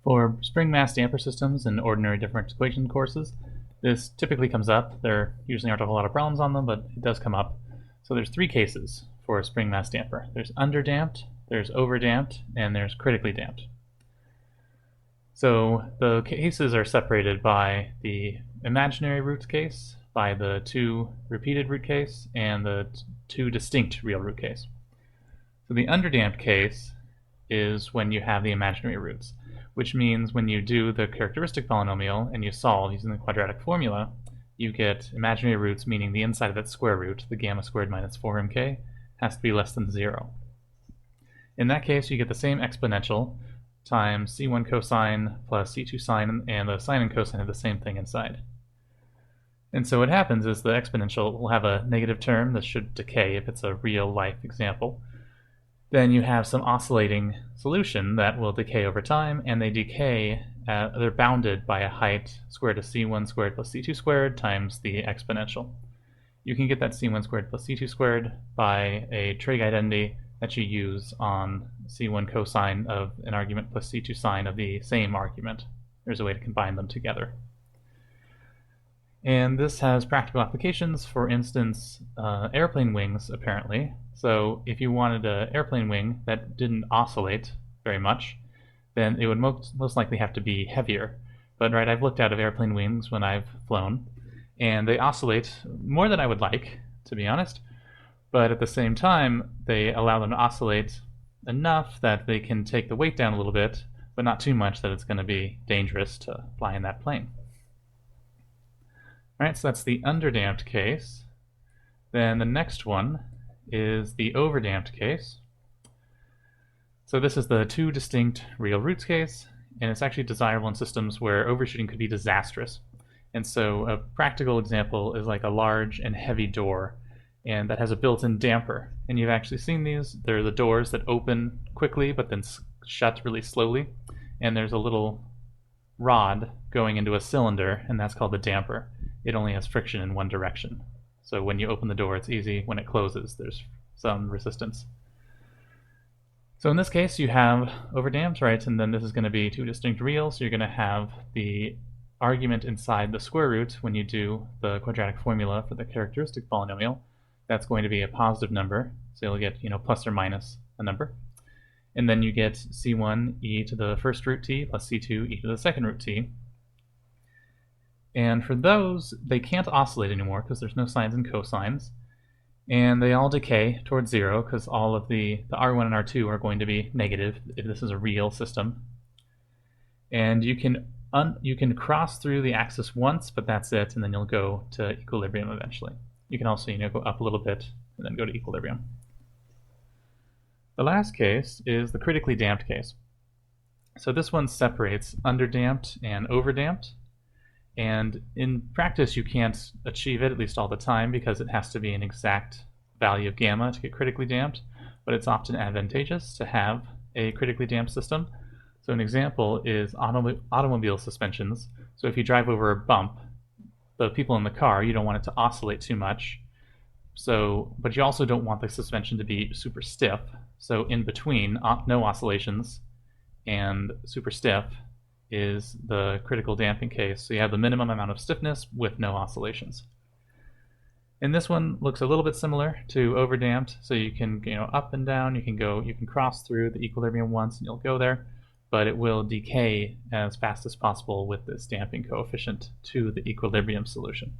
For spring mass damper systems in ordinary differential equation courses, this typically comes up. There usually aren't a whole lot of problems on them, but it does come up. So there's three cases for a spring mass damper. There's underdamped, there's overdamped, and there's critically damped. So the cases are separated by the imaginary root case, by the two repeated root case, and the two distinct real root case. So the underdamped case is when you have the imaginary roots, which means when you do the characteristic polynomial and you solve using the quadratic formula, you get imaginary roots, meaning the inside of that square root, the gamma squared minus 4mk, has to be less than 0. In that case, you get the same exponential times c1 cosine plus c2 sine, and the sine and cosine have the same thing inside. And so what happens is the exponential will have a negative term that should decay if it's a real life example. Then you have some oscillating solution that will decay over time, and they decay, they're bounded by a height square root of c1 squared plus c2 squared times the exponential. You can get that c1 squared plus c2 squared by a trig identity that you use on c1 cosine of an argument plus c2 sine of the same argument. There's a way to combine them together. And this has practical applications, for instance, airplane wings, apparently. So if you wanted an airplane wing that didn't oscillate very much, then it would most likely have to be heavier. But right, I've looked out of airplane wings when I've flown, and they oscillate more than I would like, to be honest. But at the same time, they allow them to oscillate enough that they can take the weight down a little bit, but not too much that it's going to be dangerous to fly in that plane. Alright, so that's the underdamped case. Then the next one is the overdamped case. So this is the two distinct real roots case, and it's actually desirable in systems where overshooting could be disastrous. And so a practical example is like a large and heavy door, and that has a built-in damper. And you've actually seen these. They're the doors that open quickly but then shut really slowly. And there's a little rod going into a cylinder, and that's called the damper. It only has friction in one direction. So when you open the door, it's easy. When it closes, there's some resistance. So in this case, you have overdamped, right? And then this is going to be two distinct reals. So you're going to have the argument inside the square root when you do the quadratic formula for the characteristic polynomial. That's going to be a positive number. So you'll get, plus or minus a number. And then you get c1 e to the first root t plus c2 e to the second root t. And for those, they can't oscillate anymore because there's no sines and cosines. And they all decay towards 0 because all of the R1 and R2 are going to be negative if this is a real system. And you can cross through the axis once, but that's it, and then you'll go to equilibrium eventually. You can also go up a little bit and then go to equilibrium. The last case is the critically damped case. So this one separates underdamped and overdamped. And in practice, you can't achieve it, at least all the time, because it has to be an exact value of gamma to get critically damped, but it's often advantageous to have a critically damped system. So an example is automobile suspensions. So if you drive over a bump, the people in the car, you don't want it to oscillate too much. But you also don't want the suspension to be super stiff. So in between, no oscillations and super stiff is the critical damping case. So you have the minimum amount of stiffness with no oscillations. And this one looks a little bit similar to overdamped. So you can up and down, you can cross through the equilibrium once and you'll go there, but it will decay as fast as possible with this damping coefficient to the equilibrium solution.